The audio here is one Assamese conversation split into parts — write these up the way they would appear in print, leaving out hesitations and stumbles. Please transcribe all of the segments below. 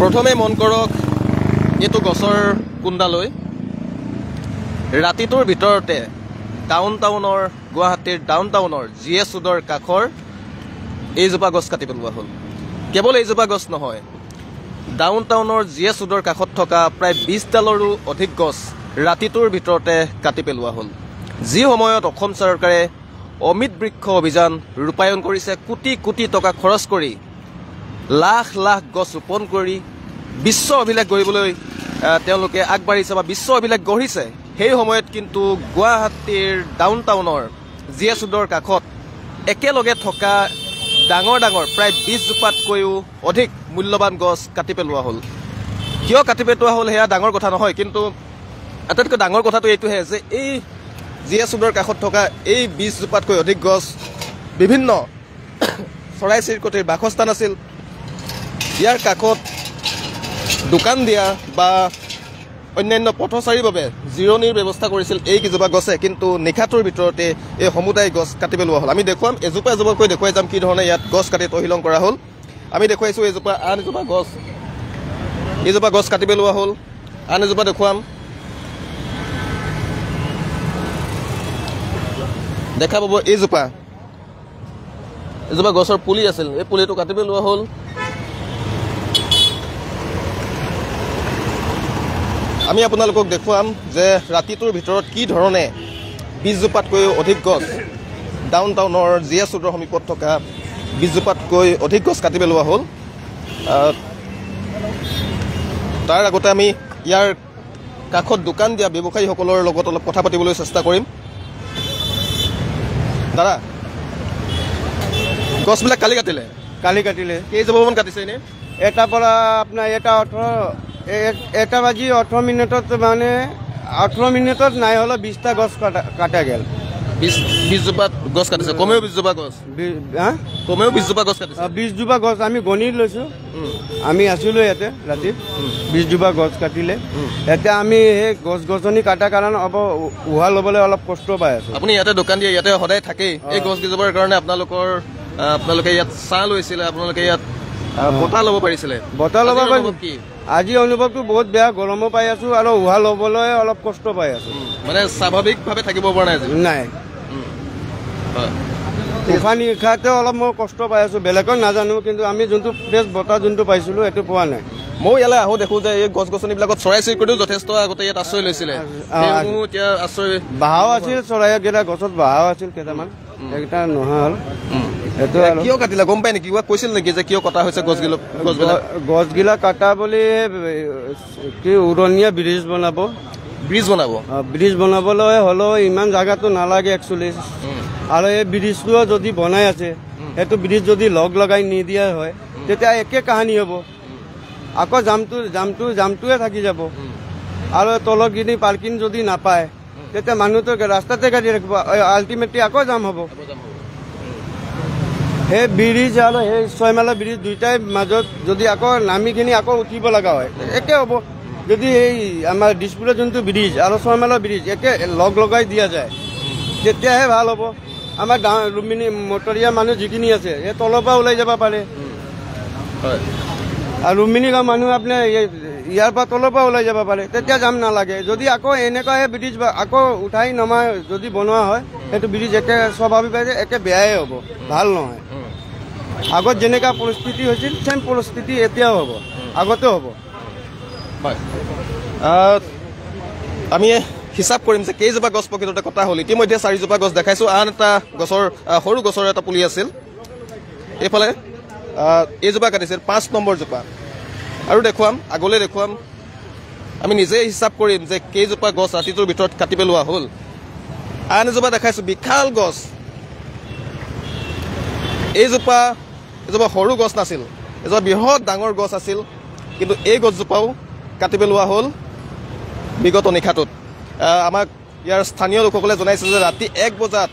প্ৰথমে মন কৰক এইটো গছৰ কুণ্ডালৈ ৰাতিটোৰ ভিতৰতে ডাউনটাউনৰ গুৱাহাটীৰ ডাউনটাউনৰ GS ৰোডৰ কাষৰ এইজোপা গছ কাটি পেলোৱা হ'ল। কেৱল এইজোপা গছ নহয়, ডাউনটাউনৰ GS ৰোডৰ কাষত থকা প্ৰায় 20ডালৰো অধিক গছ ৰাতিটোৰ ভিতৰতে কাটি পেলোৱা হ'ল। যি সময়ত অসম চৰকাৰে অমৃত বৃক্ষ অভিযান ৰূপায়ণ কৰিছে, কোটি কোটি টকা খৰচ কৰি লাখ লাখ গছ ৰোপণ কৰি বিশ্ব অভিলেখ গঢ়িবলৈ তেওঁলোকে আগবাঢ়িছে বা বিশ্ব অভিলেখ গঢ়িছে, সেই সময়ত কিন্তু গুৱাহাটীৰ ডাউনটাউনৰ GS ৰোডৰ কাষত একেলগে থকা ডাঙৰ ডাঙৰ প্ৰায় 20জোপাতকৈও অধিক মূল্যৱান গছ কাটি পেলোৱা হ'ল। কিয় কাটি পেলোৱা হ'ল সেয়া ডাঙৰ কথা নহয়, কিন্তু আটাইতকৈ ডাঙৰ কথাটো এইটোহে যে এই GS ৰোডৰ কাষত থকা এই 20জোপাতকৈ অধিক গছ বিভিন্ন চৰাই চিৰিকটিৰ বাসস্থান আছিল। ইয়াৰ কাষত দোকান দিয়া বা অন্যান্য পথচাৰীৰ বাবে জিৰণিৰ ব্যৱস্থা কৰিছিল এই কেইজোপা গছে, কিন্তু নিশাটোৰ ভিতৰতে এই সমুদায় গছ কাটি পেলোৱা হ'ল। আমি দেখুৱাম, এজোপা এজোপাকৈ দেখুৱাই যাম কি ধৰণে ইয়াত গছ কাটি তহিলং কৰা হ'ল। আমি দেখুৱাইছোঁ এজোপা, আন এজোপা গছ, এইজোপা গছ কাটি পেলোৱা হ'ল, আন এজোপা দেখুৱাম। দেখা পাব এইজোপা গছৰ পুলি আছিল, এই পুলিটো কাটি পেলোৱা হ'ল। আমি আপোনালোকক দেখুৱাম যে ৰাতিটোৰ ভিতৰত কি ধৰণে 20জোপাতকৈও অধিক গছ ডাউনটাউনৰ GS ৰোডৰ সমীপত থকা 20জোপাতকৈ অধিক গছ কাটি পেলোৱা হ'ল। তাৰ আগতে আমি ইয়াৰ কাষত দোকান দিয়া ব্যৱসায়ীসকলৰ লগত অলপ কথা পাতিবলৈ চেষ্টা কৰিম। দাদা, গছবিলাক কালি কাটিলে কেইজোপামান কাটিছে এনেই? এটাৰ পৰা আপোনাৰ এটা বাজি 18 মিনিটত, মানে 18 মিনিটত নাই হ'লেও 20টা গছ কাটা গেল। 20জোপা গছ কাটিছে, কমেও 20জোপা গছ, কমেও 20জোপা গছ কাটিছে। 20জোপা গছ আমি গণি লৈছোঁ, আমি আছিলোঁ ইয়াতে ৰাতি। 20জোপা গছ কাটিলে। এতিয়া আমি সেই গছ-গছনি কটাৰ কাৰণে উহা ল'বলৈ অলপ কষ্ট পাই আছোঁ। আপুনি ইয়াতে দোকান দিয়ে, ইয়াতে সদায় থাকেই, এই গছকেইজোপাৰ কাৰণে আপোনালোকে ইয়াত চাহ লৈছিলে, আপোনালোকে ইয়াত বতাহ ল'ব পাৰিছিলে। বতাহ ল'ব পাৰিব কি? আজি অনুভৱটো বহুত বেয়া, গৰমো পাই আছোঁ আৰু উহা ল'বলৈ অলপ কষ্ট পাই আছোঁ। মানে স্বাভাৱিকভাৱে থাকিব পৰা নাই? নাই, উশাহ নিশাহতে অলপ মই কষ্ট পাই আছোঁ, বেলেগত নাজানো, কিন্তু আমি যোনটো ফ্ৰেছ বতাহ যোনটো পাইছিলোঁ সেইটো পোৱা নাই। মই ইয়ালৈ আহোঁ দেখোঁ যে এই গছ গছনিবিলাকত চৰাই চিৰিকটিও যথেষ্ট আগতে ইয়াত আশ্ৰয় লৈছিলে, এতিয়া আশ্ৰয় বাঁহো আছিল, চৰাইকেইটা গছত বাঁহো আছিল কেইটামান, সেইকেইটা নোহোৱা হ'ল। কিয় কাটিলে গম পাই নেকি? কিবা কৈছিল নেকি যে কিয় কটা হৈছে গছগিলা কাটা বুলি? কি উৰণীয়া ব্ৰিজ বনাবলৈ হ'লেও ইমান জাগাটো নালাগে একচুৱেলি। আৰু এই ব্ৰিজটো যদি বনাই আছে, সেইটো ব্ৰিজ যদি লগাই নিদিয়া হয় তেতিয়া একে কাহানী হ'ব, আকৌ জামটোৱে থাকি যাব। আৰু তলৰখিনি পাৰ্কিং যদি নাপায় তেতিয়া মানুহটো ৰাস্তাতে গাড়ী ৰাখিব, আল্টিমেটলি আকৌ জাম হ'ব। সেই ব্ৰিজ আৰু সেই 6 মাইলৰ ব্ৰিজ দুইটাই মাজত যদি আকৌ নামিখিনি আকৌ উঠিব লগা হয়, একে হ'ব। যদি এই আমাৰ দিছপুৰৰ যোনটো ব্ৰিজ আৰু 6 মাইলৰ ব্ৰিজ একে লগাই দিয়া যায় তেতিয়াহে ভাল হ'ব। আমাৰ লুম্বিনী মটৰীয়া মানুহ যিখিনি আছে এই তলৰ পৰা ওলাই যাব পাৰে, আৰু লুম্বিনী গাঁও মানুহ আপোনাৰ ইয়াৰ পৰা তলৰ পৰা ওলাই যাব পাৰে, তেতিয়া যাম নালাগে। যদি আকৌ এনেকুৱা ব্ৰিজ আকৌ উঠাই নমাই যদি বনোৱা হয়, সেইটো ব্ৰিজ একে স্বাভাৱিকভাৱে একে বেয়াই হ'ব, ভাল নহয়। আগত যেনেকুৱা পৰিস্থিতি হৈছিল চেম পৰিস্থিতি এতিয়াও হ'ব, আগতেও হ'ব। হয়, আমি হিচাপ কৰিম যে কেইজোপা গছ প্ৰকৃততে কটা হ'ল। ইতিমধ্যে 4জোপা গছ দেখাইছোঁ, আন এটা গছৰ সৰু গছৰ এটা পুলি আছিল। এইফালে এইজোপা কাটিছিল 5 নম্বৰ জোপা, আৰু দেখুৱাম, আগলৈ দেখুৱাম। আমি নিজেই হিচাপ কৰিম যে কেইজোপা গছ ৰাতিটোৰ ভিতৰত কাটি পেলোৱা হ'ল। আন এজোপা দেখাইছোঁ, বিশাল গছ। এইজোপা সৰু গছ নাছিল, এজোপা বৃহৎ ডাঙৰ গছ আছিল, কিন্তু এই গছজোপাও কাটি পেলোৱা হ'ল বিগত নিশাটোত। আমাক ইয়াৰ স্থানীয় লোকসকলে জনাইছে যে ৰাতি 1 বজাত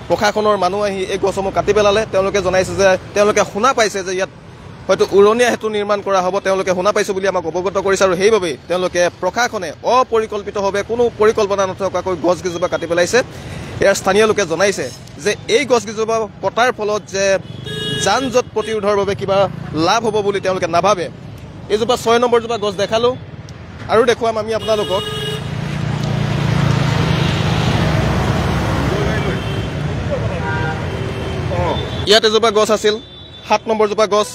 প্ৰশাসনৰ মানুহ আহি এই গছসমূহ কাটি পেলালে। তেওঁলোকে জনাইছে যে তেওঁলোকে শুনা পাইছে যে ইয়াত হয়তো উৰণীয়া সেতু নিৰ্মাণ কৰা হ'ব, তেওঁলোকে শুনা পাইছোঁ বুলি আমাক অৱগত কৰিছে, আৰু সেইবাবেই তেওঁলোকে প্ৰশাসনে অপৰিকল্পিতভাৱে কোনো পৰিকল্পনা নথকাকৈ গছকেইজোপা কাটি পেলাইছে। ইয়াৰ স্থানীয় লোকে জনাইছে যে এই গছকেইজোপা কটাৰ ফলত যে যান জঁট প্ৰতিৰোধৰ বাবে কিবা লাভ হ'ব বুলি তেওঁলোকে নাভাবে। এইজোপা 6 নম্বৰ জোপা গছ দেখালোঁ আৰু দেখুৱাম আমি আপোনালোকক ইয়াত এজোপা গছ আছিল 7 নম্বৰ জোপা গছ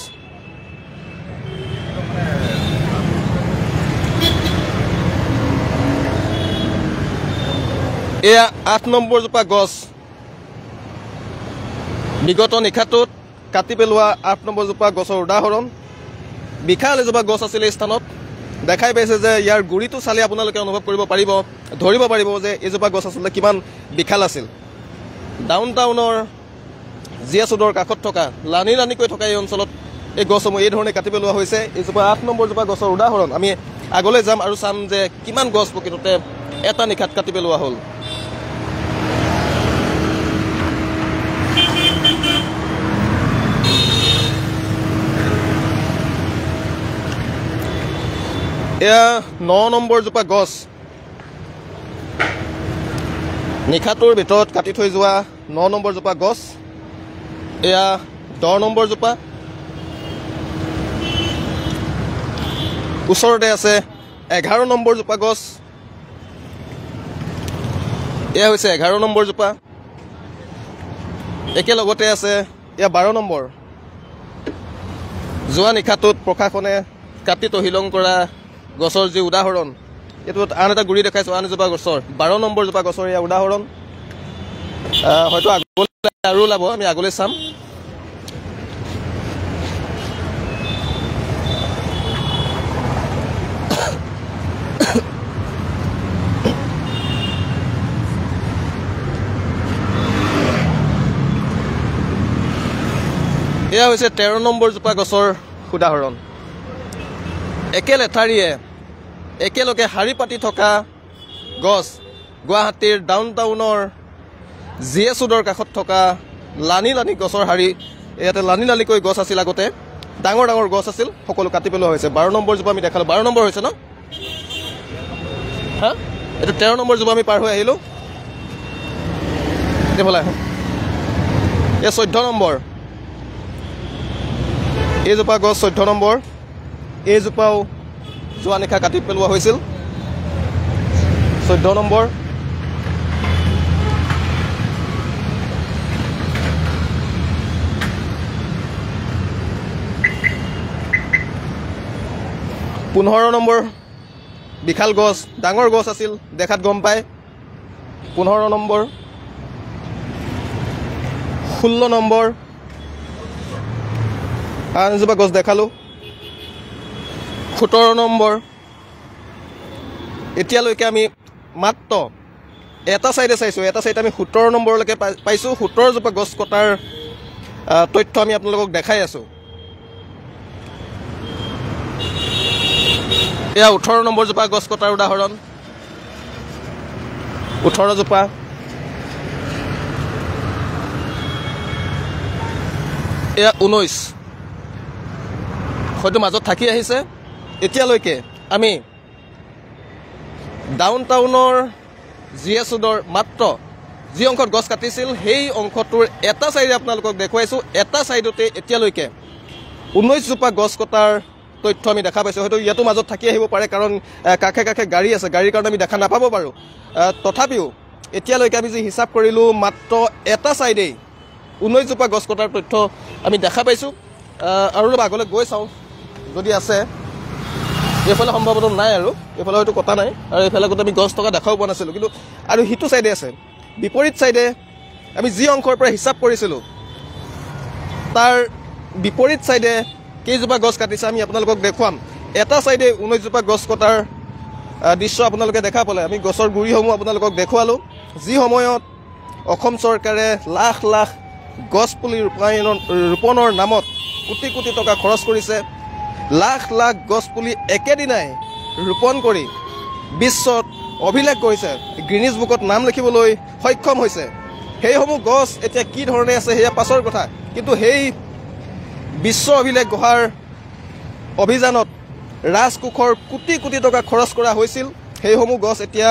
এয়া 8 নম্বৰ জোপা গছ বিগত নিশাটোত কাটি পেলোৱা 8 নম্বৰ জোপা গছৰ উদাহৰণ বিশাল এজোপা গছ আছিল এই স্থানত দেখাই পাইছে যে ইয়াৰ গুৰিটো চালে আপোনালোকে অনুভৱ কৰিব পাৰিব ধৰিব পাৰিব যে এইজোপা গছ আচলতে কিমান বিশাল আছিল ডাউন টাউনৰ জিএছ ৰোডৰ কাষত থকা লানি লানিকৈ থকা এই অঞ্চলত এই গছসমূহ এই ধৰণে কাটি পেলোৱা হৈছে এইজোপা 8 নম্বৰ জোপা গছৰ উদাহৰণ আমি আগলৈ যাম আৰু চাম যে কিমান গছ প্ৰকৃততে এটা নিশাত কাটি পেলোৱা হ'ল এয়া 9 নম্বৰ জোপা গছ নিশাটোৰ ভিতৰত কাটি থৈ যোৱা 9 নম্বৰ জোপা গছ এয়া 10 নম্বৰ জোপা ওচৰতে আছে 11 নম্বৰ জোপা গছ এয়া হৈছে 11 নম্বৰ জোপা একেলগতে আছে এয়া 12 নম্বৰ যোৱা নিশাটোত প্ৰশাসনে কাটি তহিলং কৰা গছৰ যি উদাহৰণ এইটোত আন এটা গুৰি দেখাইছোঁ আন এজোপা গছৰ 12 নম্বৰ জোপা গছৰ এয়া উদাহৰণ হয়তো আগলৈ আৰু ওলাব আমি আগলৈ চাম এয়া হৈছে 13 নম্বৰ জোপা গছৰ উদাহৰণ একে লেঠাৰিয়ে একেলগে শাৰী পাতি থকা গছ গুৱাহাটীৰ ডাউন টাউনৰ জিএছ ৰোডৰ কাষত থকা লানি লানি গছৰ শাৰী ইয়াতে লানি লানিকৈ গছ আছিল আগতে ডাঙৰ ডাঙৰ গছ আছিল সকলো কাটি পেলোৱা হৈছে 12 নম্বৰ জোপা আমি দেখালোঁ 12 নম্বৰ হৈছে ন হা এইটো 13 নম্বৰ জোপা আমি পাৰ হৈ আহিলোঁ এইফালে এয়া 14 নম্বৰ এইজোপা গছ 14 নম্বৰ এইজোপাও যোৱা নিশা কাটি পেলোৱা হৈছিল 14 নম্বৰ 15 নম্বৰ বিশাল গছ ডাঙৰ গছ আছিল দেখাত গম পায় 15 নম্বৰ 16 নম্বৰ আন এজোপা গছ দেখালোঁ 17 নম্বৰ এতিয়ালৈকে আমি মাত্ৰ এটা চাইডে চাইছোঁ এটা চাইডে আমি 17 নম্বৰলৈকে পাইছোঁ 17 জোপা গছ কটাৰ তথ্য আমি আপোনালোকক দেখাই আছোঁ এয়া 18 নম্বৰ জোপা গছ কটাৰ উদাহৰণ 18 জোপা এয়া 19 হয়তো মাজত থাকি আহিছে এতিয়ালৈকে আমি ডাউন টাউনৰ জিএছ ৰোডৰ মাত্ৰ যি অংশত গছ কাটিছিল সেই অংশটোৰ এটা চাইডে আপোনালোকক দেখুৱাইছোঁ এটা চাইডতে এতিয়ালৈকে 19 জোপা গছ কটাৰ তথ্য আমি দেখা পাইছোঁ হয়তো ইয়াতো মাজত থাকি আহিব পাৰে কাৰণ কাষে কাষে গাড়ী আছে গাড়ীৰ কাৰণে আমি দেখা নাপাব পাৰোঁ তথাপিও এতিয়ালৈকে আমি যি হিচাপ কৰিলোঁ মাত্ৰ এটা চাইডেই 19 জোপা গছ কটাৰ তথ্য আমি দেখা পাইছোঁ আৰু অলপ আগলৈ গৈ চাওঁ যদি আছে এইফালে সম্ভৱতঃ নাই আৰু এইফালে হয়তো কটা নাই আৰু এইফালে গোটেই আমি গছ থকা দেখাও পোৱা নাছিলোঁ কিন্তু আৰু সিটো চাইডে আছে বিপৰীত চাইডে আমি যি অংশৰ পৰা হিচাপ কৰিছিলোঁ তাৰ বিপৰীত চাইডে কেইজোপা গছ কাটিছে আমি আপোনালোকক দেখুৱাম এটা চাইডে 19 জোপা গছ কটাৰ দৃশ্য আপোনালোকে দেখা পালে আমি গছৰ গুৰিসমূহ আপোনালোকক দেখুৱালোঁ যি সময়ত অসম চৰকাৰে লাখ লাখ গছ পুলি ৰোপণৰ নামত কোটি কোটি টকা খৰচ কৰিছে লাখ লাখ গছ পুলি একেদিনাই ৰোপণ কৰি বিশ্বত অভিলেখ কৰিছে গ্ৰীনিজ বুকত নাম লিখিবলৈ সক্ষম হৈছে সেইসমূহ গছ এতিয়া কি ধৰণে আছে সেয়া পাছৰ কথা কিন্তু সেই বিশ্ব অভিলেখ গঢ়াৰ অভিযানত ৰাজকোষৰ কোটি কোটি টকা খৰচ কৰা হৈছিল সেইসমূহ গছ এতিয়া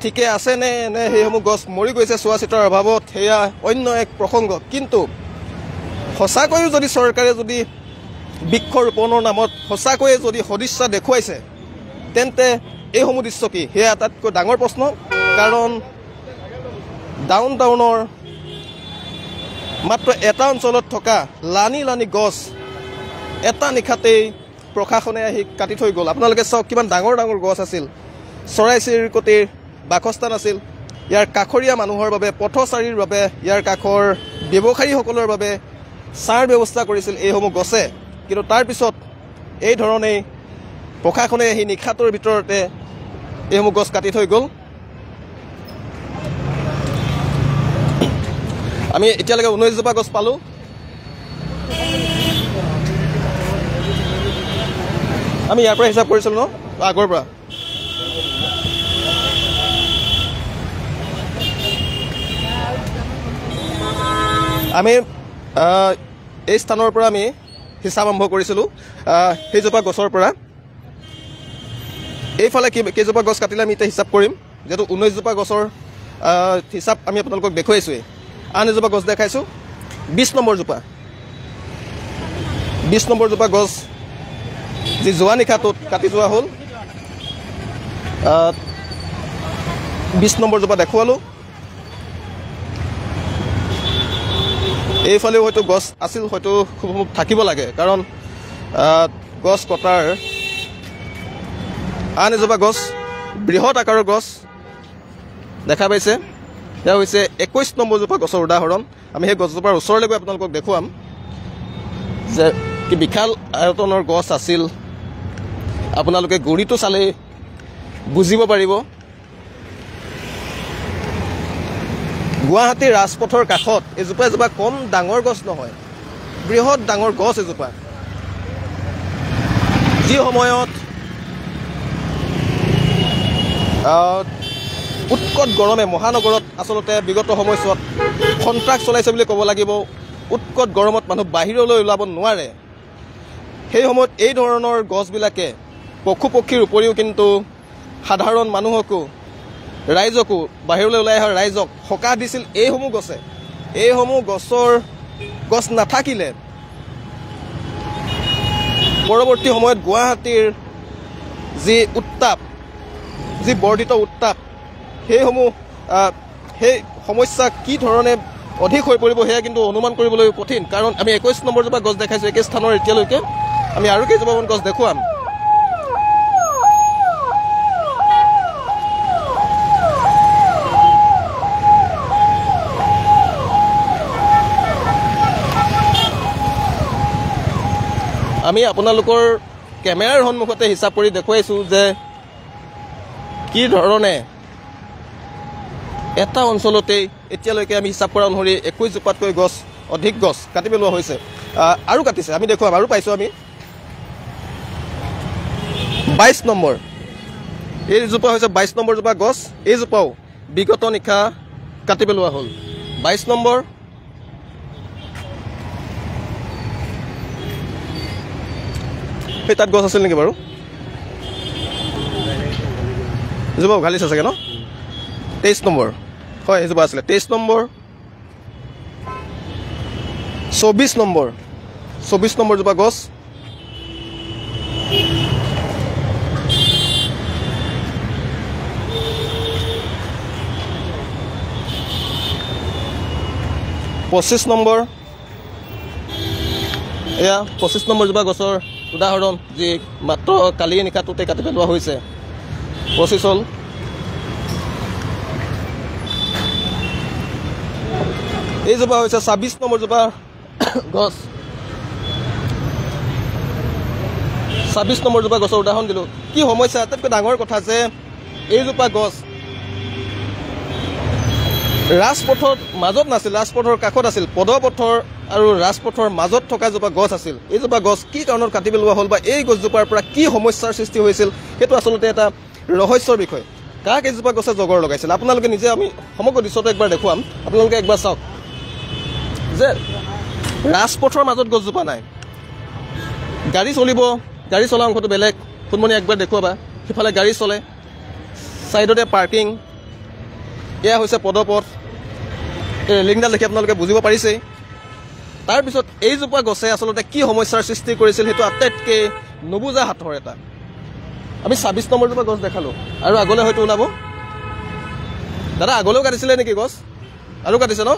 ঠিকে আছে নে সেইসমূহ গছ মৰি গৈছে চোৱা চিতাৰ অভাৱত সেয়া অন্য এক প্ৰসংগ কিন্তু সঁচাকৈও যদি চৰকাৰে যদি বৃক্ষৰোপণৰ নামত সঁচাকৈয়ে যদি সদিচ্ছা দেখুৱাইছে তেন্তে এইসমূহ দৃশ্য কি সেয়া আটাইতকৈ ডাঙৰ প্ৰশ্ন। কাৰণ ডাউন টাউনৰ মাত্ৰ এটা অঞ্চলত থকা লানি লানি গছ এটা নিশাতেই প্ৰশাসনে আহি কাটি থৈ গ'ল। আপোনালোকে চাওক কিমান ডাঙৰ ডাঙৰ গছ আছিল, চৰাই চিৰিকটিৰ বাসস্থান আছিল। ইয়াৰ কাষৰীয়া মানুহৰ বাবে, পথচাৰীৰ বাবে, ইয়াৰ কাষৰ ব্যৱসায়ীসকলৰ বাবে ছাঁৰ ব্যৱস্থা কৰিছিল এইসমূহ গছে। কিন্তু তাৰপিছত এই ধৰণেই প্ৰশাসনে আহি নিশাটোৰ ভিতৰতে এইসমূহ গছ কাটি থৈ গ'ল। আমি এতিয়ালৈকে 19জোপা গছ পালোঁ। আমি ইয়াৰ পৰা হিচাপ কৰিছিলোঁ ন, আগৰ পৰা আমি এই স্থানৰ পৰা আমি হিচাপ আৰম্ভ কৰিছিলোঁ। সেইজোপা গছৰ পৰা এইফালে কেইজোপা গছ কাটিলে আমি এতিয়া হিচাপ কৰিম। যিহেতু 19জোপা গছৰ হিচাপ আমি আপোনালোকক দেখুৱাইছোৱেই। আন এজোপা গছ দেখাইছোঁ, 20 নম্বৰ জোপা। 20 নম্বৰ জোপা গছ যি যোৱা নিশাটোত কাটি যোৱা হ'ল। 20 নম্বৰ জোপা দেখুৱালোঁ। এইফালেও হয়তো গছ আছিল, হয়তো খুব থাকিব লাগে, কাৰণ গছ কটাৰ আন এজোপা গছ বৃহৎ আকাৰৰ গছ দেখা পাইছে। সেয়া হৈছে 21 নম্বৰ জোপা গছৰ উদাহৰণ। আমি সেই গছজোপাৰ ওচৰলৈ গৈ আপোনালোকক দেখুৱাম যে কি বিশাল আয়তনৰ গছ আছিল। আপোনালোকে গুৰিটো চালেই বুজিব পাৰিব। গুৱাহাটীৰ ৰাজপথৰ কাষত এজোপা এজোপা কম ডাঙৰ গছ নহয়, বৃহৎ ডাঙৰ গছ এজোপা। যি সময়ত উৎকট গৰমে মহানগৰত আচলতে বিগত সময়ছোৱাত সন্ত্ৰাস চলাইছে বুলি ক'ব লাগিব। উৎকট গৰমত মানুহ বাহিৰলৈ ওলাব নোৱাৰে। সেই সময়ত এই ধৰণৰ গছবিলাকে পশু পক্ষীৰ উপৰিও কিন্তু সাধাৰণ মানুহকো, ৰাইজকো, বাহিৰলৈ ওলাই অহা ৰাইজক সকাহ দিছিল এইসমূহ গছে। এইসমূহ গছ নাথাকিলে পৰৱৰ্তী সময়ত গুৱাহাটীৰ যি উত্তাপ, যি বৰ্ধিত উত্তাপ, সেই সমস্যা কি ধৰণে অধিক হৈ পৰিব সেয়া কিন্তু অনুমান কৰিবলৈ কঠিন। কাৰণ আমি 21 নম্বৰ জোপা গছ দেখাইছোঁ একে স্থানৰ। এতিয়ালৈকে আমি আৰু কেইজোপামান গছ দেখুৱাম। আমি আপোনালোকৰ কেমেৰাৰ সন্মুখতে হিচাপ কৰি দেখুৱাইছোঁ যে কি ধৰণে এটা অঞ্চলতেই এতিয়ালৈকে আমি হিচাপ কৰা অনুসৰি 21 জোপাতকৈ অধিক গছ কাটি পেলোৱা হৈছে। আৰু কাটিছে, আমি দেখুৱাম, আৰু পাইছোঁ আমি 22 নম্বৰ। এইজোপা হৈছে 22 নম্বৰ জোপা গছ। এইজোপাও বিগত নিশা কাটি পেলোৱা হ'ল। 22 নম্বৰ। সেই তাত গছ আছিল নেকি বাৰু? এজোপা উঘালিছে চাগে ন? 23 নম্বৰ। হয়, এজোপা আছিলে 23 নম্বৰ। 24 নম্বৰ। 24 নম্বৰ জোপা গছ। পঁচিছ নম্বৰ। এয়া 25 নম্বৰ জোপা গছৰ উদাহৰণ, যি মাত্ৰ কালি নিশাটোতে কাটি পেলোৱা হৈছে। 25 হ'ল। এইজোপা হৈছে 26 নম্বৰ জোপা গছ। 26 নম্বৰ জোপা গছৰ উদাহৰণ দিলোঁ। কি সমস্যা, আটাইতকৈ ডাঙৰ কথা যে এইজোপা গছ ৰাজপথৰ মাজত নাছিল, ৰাজপথৰ কাষত আছিল। পদপথৰ আৰু ৰাজপথৰ মাজত থকা এজোপা গছ আছিল। এইজোপা গছ কি কাৰণত কাটি পেলোৱা হ'ল বা এই গছজোপাৰ পৰা কি সমস্যাৰ সৃষ্টি হৈছিল সেইটো আচলতে এটা ৰহস্যৰ বিষয়। কাক এইজোপা গছে জগৰ লগাইছিল আপোনালোকে নিজে, আমি সমগ্ৰ দৃশ্যটো একবাৰ দেখুৱাম। আপোনালোকে একবাৰ চাওক যে ৰাজপথৰ মাজত গছজোপা নাই। গাড়ী চলিব, গাড়ী চলা অংশটো বেলেগ। সোণমণি একবাৰ দেখুৱাবা। সিফালে গাড়ী চলে, ছাইডতে পাৰ্কিং। এয়া হৈছে পদপথ। এই ৰেলিংডাল দেখি আপোনালোকে বুজিব পাৰিছেই। তাৰপিছত এইজোপা গছে আচলতে কি সমস্যাৰ সৃষ্টি কৰিছিল সেইটো আটাইতকৈ নুবুজা হাতৰ এটা। আমি ২৬ নম্বৰজোপা গছ দেখালোঁ আৰু আগলৈ হয়তো ওলাব। দাদা আগলৈও কাটিছিলে নেকি গছ? আৰু কাটিছে ন?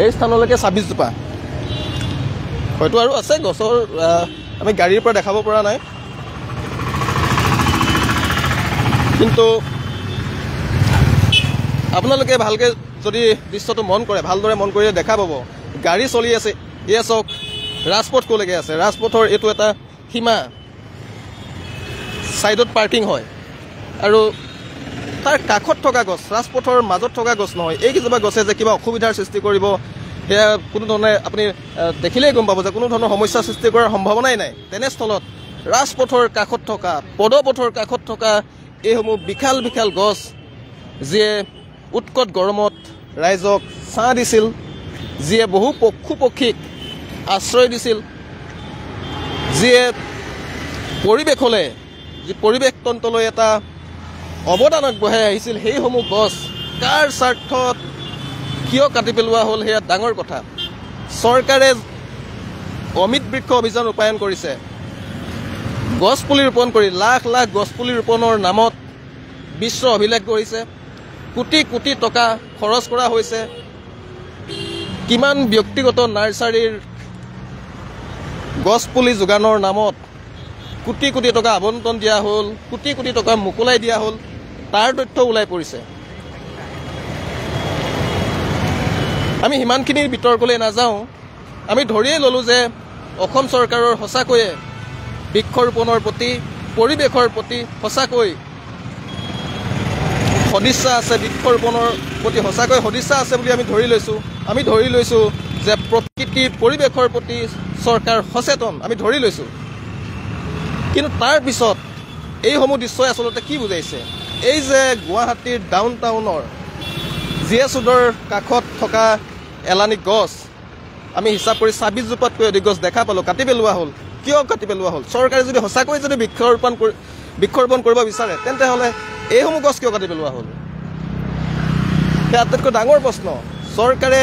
এই স্থানলৈকে ২৬ জোপা, হয়তো আৰু আছে গছৰ, আমি গাড়ীৰ পৰা দেখাব পৰা নাই। কিন্তু আপোনালোকে ভালকৈ যদি দৃশ্যটো মন কৰে, ভালদৰে মন কৰি দেখা পাব, গাড়ী চলি আছে। এয়া চাওক, ৰাজপথ ক'লৈকে আছে। ৰাজপথৰ এইটো এটা সীমা, ছাইডত পাৰ্কিং হয় আৰু তাৰ কাষত থকা গছ, ৰাজপথৰ মাজত থকা গছ নহয়। এইকেইজোপা গছে যে কিবা অসুবিধাৰ সৃষ্টি কৰিব সেয়া কোনো ধৰণে আপুনি দেখিলেই গম পাব যে কোনো ধৰণৰ সমস্যাৰ সৃষ্টি কৰাৰ সম্ভাৱনাই নাই। তেনেস্থলত ৰাজপথৰ কাষত থকা, পদপথৰ কাষত থকা এইসমূহ বিশাল বিশাল গছ, যিয়ে উৎকট গৰমত ৰাইজক ছাঁ দিছিল, যিয়ে বহু পশু পক্ষীক আশ্ৰয় দিছিল, যিয়ে পৰিৱেশলৈ, যি পৰিৱেশ তন্ত্ৰলৈ এটা অৱদান আগবঢ়াই আহিছিল, সেইসমূহ গছ কাৰ স্বাৰ্থত কিয় কাটি পেলোৱা হ'ল সেয়া ডাঙৰ কথা। চৰকাৰে অমৃত বৃক্ষ অভিযান ৰূপায়ণ কৰিছে, গছপুলি ৰোপণ কৰি লাখ লাখ গছপুলি ৰোপণৰ নামত বিশ্ব অভিলেখ কৰিছে। কোটি কোটি টকা খৰচ কৰা হৈছে। কিমান ব্যক্তিগত নাৰ্চাৰীৰ গছপুলি যোগানৰ নামত কোটি কোটি টকা আবণ্টন দিয়া হ'ল, কোটি কোটি টকা মোকলাই দিয়া হ'ল, তাৰ তথ্য ওলাই পৰিছে। আমি সিমানখিনি বিতৰ্কলৈ নাযাওঁ। আমি ধৰিয়েই ল'লোঁ যে অসম চৰকাৰৰ সঁচাকৈয়ে বৃক্ষৰোপণৰ প্ৰতি, পৰিৱেশৰ প্ৰতি সঁচাকৈ সদিচ্ছা আছে, বৃক্ষৰোপণৰ প্ৰতি সঁচাকৈ সদিচ্ছা আছে বুলি আমি ধৰি লৈছোঁ। আমি ধৰি লৈছোঁ যে প্ৰকৃতি পৰিৱেশৰ প্ৰতি চৰকাৰ সচেতন, আমি ধৰি লৈছোঁ। কিন্তু তাৰ পিছত এইসমূহ দৃশ্যই আচলতে কি বুজাইছে? এই যে গুৱাহাটীৰ ডাউন টাউনৰ GS ৰোডৰ কাষত থকা এলানি গছ, আমি হিচাপ কৰি ২৬ জোপাতকৈ অধিক গছ দেখা পালোঁ, কাটি পেলোৱা হ'ল। কিয় কাটি পেলোৱা হ'ল? চৰকাৰে যদি সঁচাকৈ যদি বৃক্ষৰোপণ কৰিব বিচাৰে, তেন্তে হ'লে এইসমূহ গছ কিয় কাটি পেলোৱা হ'ল? সেয়া আটাইতকৈ ডাঙৰ প্ৰশ্ন। চৰকাৰে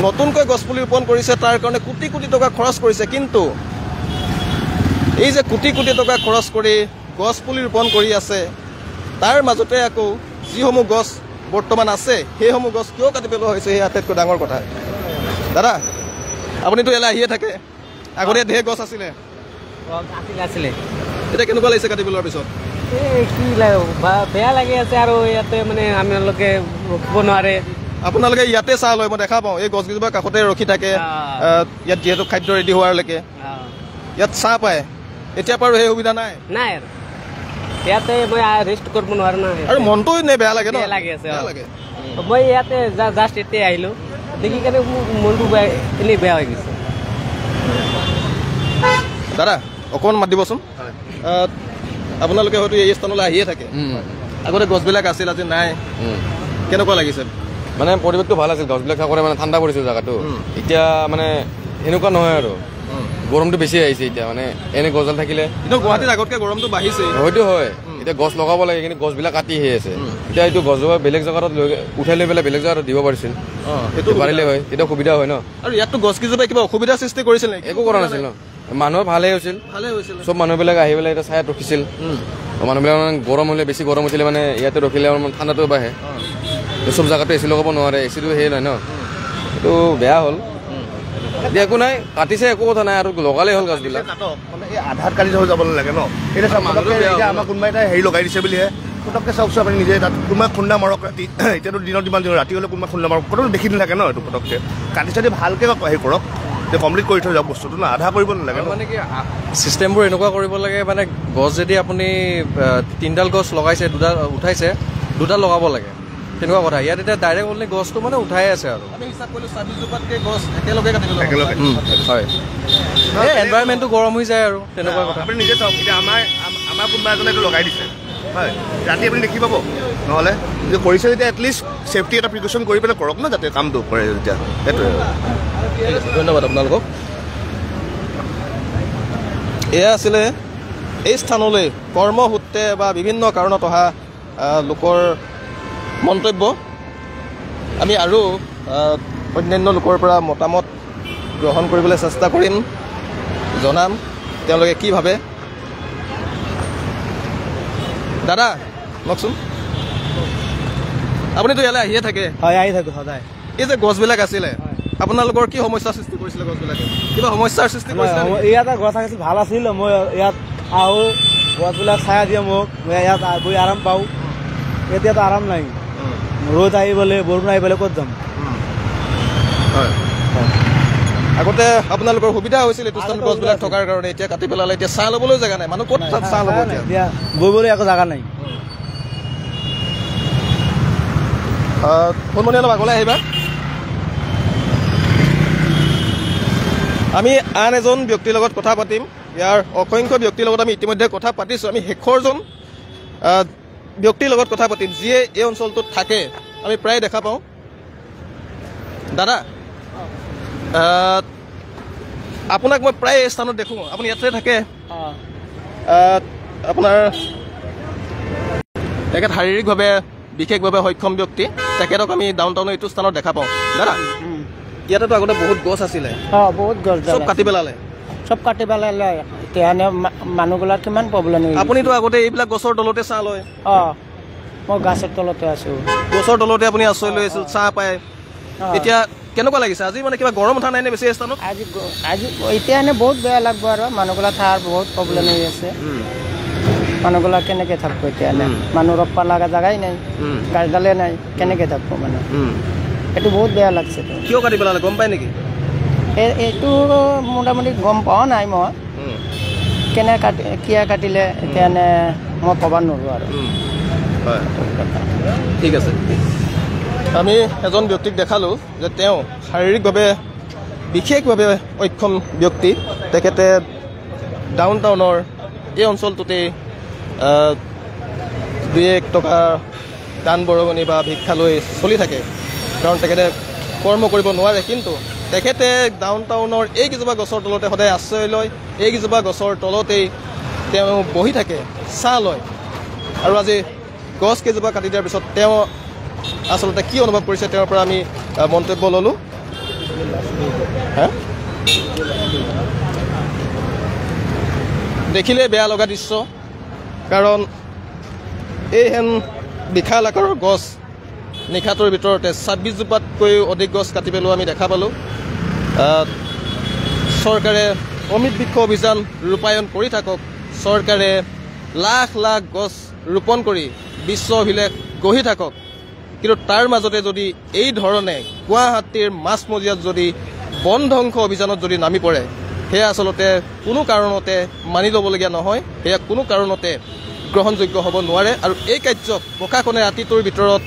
নতুনকৈ গছপুলি ৰোপণ কৰিছে, তাৰ কাৰণে কোটি কোটি টকা খৰচ কৰিছে, কিন্তু এই যে কোটি কোটি টকা খৰচ কৰি গছপুলি ৰোপণ কৰি আছে, তাৰ মাজতে আকৌ যিসমূহ গছ বৰ্তমান আছে সেইসমূহ গছ কিয় কাটি পেলোৱা হৈছে, সেই আটাইতকৈ ডাঙৰ কথা। দাদা আপুনিতো ইয়ালৈ আহিয়ে থাকে, আগতে ঢেৰ গছ আছিলে, এতিয়া কেনেকুৱা লাগিছে কাটি পেলোৱাৰ পিছত? কি বেয়া লাগি আছে আৰু ইয়াতে মানে আপোনালোকে ৰখিব নোৱাৰে। আপোনালোকে ইয়াতে চাহ লয়, মই দেখা পাওঁ। এই গছকেইজোপা কাষতে ৰখি থাকে, ইয়াত যিহেতু খাদ্য ৰেডি হোৱালৈকে ইয়াত চাহ পায়। এতিয়া বাৰু সেই সুবিধা নাই নাই আৰু ইয়াতে মই ৰেষ্ট কৰিব নোৱাৰো না, আৰু মনটো বেয়া লাগে ন? লাগি আছে। মই ইয়াতে জাষ্ট এতিয়া আহিলো, দেখি কেনে মোৰ মনটো এনেই বেয়া হৈ গৈছে। দাদা অকণমান মাত দিবচোন। আপোনালোকে হয়তো এই স্থানলৈ আহিয়ে থাকে, আগতে গছবিলাক আছিল, আজি নাই, কেনেকুৱা লাগিছে? মানে পৰিৱেশটো ভাল আছিল, গছবিলাক থাকোঁতে মানে ঠাণ্ডা পৰিছিল জেগাটো। এতিয়া মানে এনেকুৱা নহয় আৰু, গৰমটো বেছি আহিছে এতিয়া। মানে এনে গছডাল থাকিলে কিন্তু গুৱাহাটীত আগতকৈ গৰমটো বাঢ়িছে। হয়তো হয়, এতিয়া গছ লগাব লাগে, কিন্তু গছবিলাক কাটি আহি আছে। এতিয়া এইটো গছজোপা বেলেগ জেগাত উঠাই লৈ পেলাই বেলেগ জেগাত দিব পাৰিছিল, সেইটো পাৰিলে হয়, তেতিয়া সুবিধা হয় ন। আৰু ইয়াততো গছকেইজোপাই কিবা অসুবিধাৰ সৃষ্টি কৰিছিল নেকি? একো কৰা নাছিল ন, মানুহৰ ভালেই হৈছিল। চব মানুহবিলাক আহি পেলাই এতিয়া ছায়াত ৰখিছিল। মানুহবিলাক মানে গৰম হ'লে, বেছি গৰম উঠিলে মানে ইয়াতে ৰখিলে অলপমান ঠাণ্ডাটো বাঢ়ে। চব জেগাতো এচি লগাব নোৱাৰে, এচিটো সেই নহয় ন, এইটো বেয়া হ'ল। এতিয়া একো নাই, কাটিছে, একো কথা নাই, আৰু লগালেই হ'ল গছবিলাক। আধাত কাটি হৈ যাব নালাগে ন। এতিয়া আমাৰ কোনোবা এটা হেৰি লগাই দিছে বুলিহে পটককৈ চাওকচোন আপুনি নিজে, তাত কোনোবাই খুন্দা মাৰক ৰাতি, এতিয়াতো দিনত ইমান দিন, ৰাতি হ'লে কোনোবাই খুন্দা মাৰক, পটককৈ দেখি নাথাকে ন। এইটো পটককৈ কাটি চাটি ভালকৈ হেৰি কৰক, এতিয়া কমপ্লিট কৰি থৈ যাওক বস্তুটো ন, আধা কৰিব নালাগে। মানে কি চিষ্টেমবোৰ এনেকুৱা কৰিব লাগে, মানে গছ যদি আপুনি 3ডাল গছ লগাইছে, 2ডাল উঠাইছে, 2ডাল লগাব লাগে, তেনেকুৱা কথা। ইয়াত এতিয়া ডাইৰেক্ট অনলি গছটো মানে উঠাই আছে আৰু আমি হিচাপ কৰিলোঁ ২৬ জোপাতকৈ গছ একেলগে কাটি পেলোৱা হয়। এই এনভাইৰমেণ্টটো গৰম হৈ যায় আৰু তেনেকুৱা কথা। আপুনি নিজে চাওক, এতিয়া আমাৰ কোনোবা এজনে এইটো লগাই দিছে, হয়, ৰাতি আপুনি দেখি পাব, নহ'লে কৰিছে যেতিয়া এটলিষ্ট ছেফটি এটা প্ৰিকশ্যন কৰি পেলাই কৰক না, যাতে কামটো কৰে তেতিয়া সেইটোৱে। ঠিক আছে, ধন্যবাদ আপোনালোকক। এয়া আছিলে এই স্থানলৈ কৰ্মসূত্ৰে বা বিভিন্ন কাৰণত অহা লোকৰ মন্তব্য। আমি আৰু অন্যান্য লোকৰ পৰা মতামত গ্ৰহণ কৰিবলৈ চেষ্টা কৰিম, জনাম তেওঁলোকে কি ভাবে। দাদা কওকচোন, আপুনিতো ইয়ালৈ আহিয়ে থাকে? হয়, আহি থাকোঁ সদায়। এই যে গছবিলাক আছিলে, আপোনালোকৰ কি সমস্যাৰ সৃষ্টি কৰিছিলে গছবিলাকে? কিবা সমস্যাৰ সৃষ্টি কৰিছিলে নেকি? ইয়াত গছ আছিল, ভাল আছিল। মই ইয়াত আহোঁ, গছবিলাক ছায়া দিয়ে মোক, মই ইয়াত গৈ আৰাম পাওঁ। এতিয়াতো আৰাম নাই, ৰ'দ আহিবলৈ বৰষুণ আহিবলৈ ক'ত যাম? হয়, আগতে আপোনালোকৰ সুবিধা হৈছিল এইটো স্থানত গছবিলাক থকাৰ কাৰণে, এতিয়া কাটি পেলালে, এতিয়া ছাঁ ল'বলৈও জেগা নাই, মানুহ ক'ত ছাঁ ল'ব এতিয়া? বহিবলৈ একো জেগা নাই। সোণমণি অলপ আগলৈ আহিবা। আমি আন এজন ব্যক্তিৰ লগত কথা পাতিম। ইয়াৰ অসংখ্য ব্যক্তিৰ লগত আমি ইতিমধ্যে কথা পাতিছোঁ। আমি শেষৰজন ব্যক্তিৰ লগত কথা পাতিম যিয়ে এই অঞ্চলটোত থাকে, আমি প্ৰায় দেখা পাওঁ। দাদা, আপোনাক মই প্ৰায় এই স্থানত দেখোঁ, আপুনি ইয়াতে থাকে। আপোনাৰ তেখেত শাৰীৰিকভাৱে বিশেষভাৱে সক্ষম ব্যক্তি, তেখেতক আমি ডাউন টাউনৰ এইটো স্থানত দেখা পাওঁ। দাদা, ইয়াতেতো আগতে বহুত গছ আছিলে, বহুত গছ চব কাটি পেলালে। চব কাটি পেলালে, এতিয়া মানুহবিলাক কিমান প্ৰব্লেম হৈ। আপুনিতো আগতে এইবিলাক গছৰ তলতে ছাঁ লয়? মই গাছৰ তলতে আছোঁ। গছৰ তলতে আপুনি আশ্ৰয় লৈ আছিল, ছাঁ পায়। এতিয়া কেনেকুৱা লাগিছে আজি? মানে কিবা গৰম উঠা নাই নে বেছি এই স্থানত? আজি এতিয়া এনে বহুত বেয়া লাগব আৰু মানুহবিলাক থাৰ বহুত প্ৰব্লেম হৈ আছে। মানুহবিলাক কেনেকৈ থাকব এতিয়া? এনে মানুহ ৰপ্পা লগা জেগাই নাই, গাছডালে নাই, কেনেকৈ থাকব মানুহ? এইটো বহুত বেয়া লাগছে। কিয় কাটি পেলালে গম পায় নেকি? এইটো মোটামুটি গম পোৱা নাই মই, কেনে কিয় কাটিলে এতিয়া এনে মই ক'ব নোৱাৰোঁ আৰু। হয়, ঠিক আছে। আমি এজন ব্যক্তিক দেখালোঁ যে তেওঁ শাৰীৰিকভাৱে বিশেষভাৱে অক্ষম ব্যক্তি। তেখেতে ডাউন টাউনৰ এই অঞ্চলটোতেই 2-1 টকা দান বৰঙণি বা ভিক্ষা লৈ চলি থাকে, কাৰণ তেখেতে কৰ্ম কৰিব নোৱাৰে। কিন্তু তেখেতে ডাউন টাউনৰ এইকেইজোপা গছৰ তলতে সদায় আশ্ৰয় লয়, এইকেইজোপা গছৰ তলতেই তেওঁ বহি থাকে, ছাঁ লয়। আৰু আজি গছ কেইজোপা কাটি দিয়াৰ পিছত তেওঁ আচলতে কি অনুভৱ কৰিছে তেওঁৰ পৰা আমি মন্তব্য ল'লোঁ। দেখিলে বেয়া লগা দৃশ্য, কাৰণ এইহেন বিশাল আকাৰৰ গছ নিশাটোৰ ভিতৰতে 26 জোপাতকৈও অধিক গছ কাটি পেলোৱা আমি দেখা পালোঁ। চৰকাৰে অমৃত বৃক্ষ অভিযান ৰূপায়ণ কৰি থাকক, চৰকাৰে লাখ লাখ গছ ৰোপণ কৰি বিশ্ব অভিলেখ গঢ়ি থাকক। কিন্তু তাৰ মাজতে যদি এই ধৰণে গুৱাহাটীৰ মাজমজিয়াত যদি বন ধ্বংস অভিযানত যদি নামি পৰে, সেয়া আচলতে কোনো কাৰণতে মানি ল'বলগীয়া নহয়, সেয়া কোনো কাৰণতে গ্ৰহণযোগ্য হ'ব নোৱাৰে। আৰু এই কাৰ্যক প্ৰশাসনে ৰাতিটোৰ ভিতৰত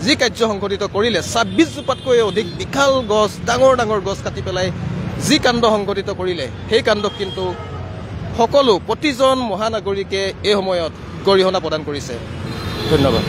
যি কাৰ্য সংঘটিত কৰিলে, 26 জোপাতকৈ অধিক বিশাল গছ, ডাঙৰ ডাঙৰ গছ কাটি পেলাই যি কাণ্ড সংঘটিত কৰিলে, সেই কাণ্ডক কিন্তু প্ৰতিজন মহানাগৰিকে এই সময়ত গৰিহণা প্ৰদান কৰিছে। ধন্যবাদ।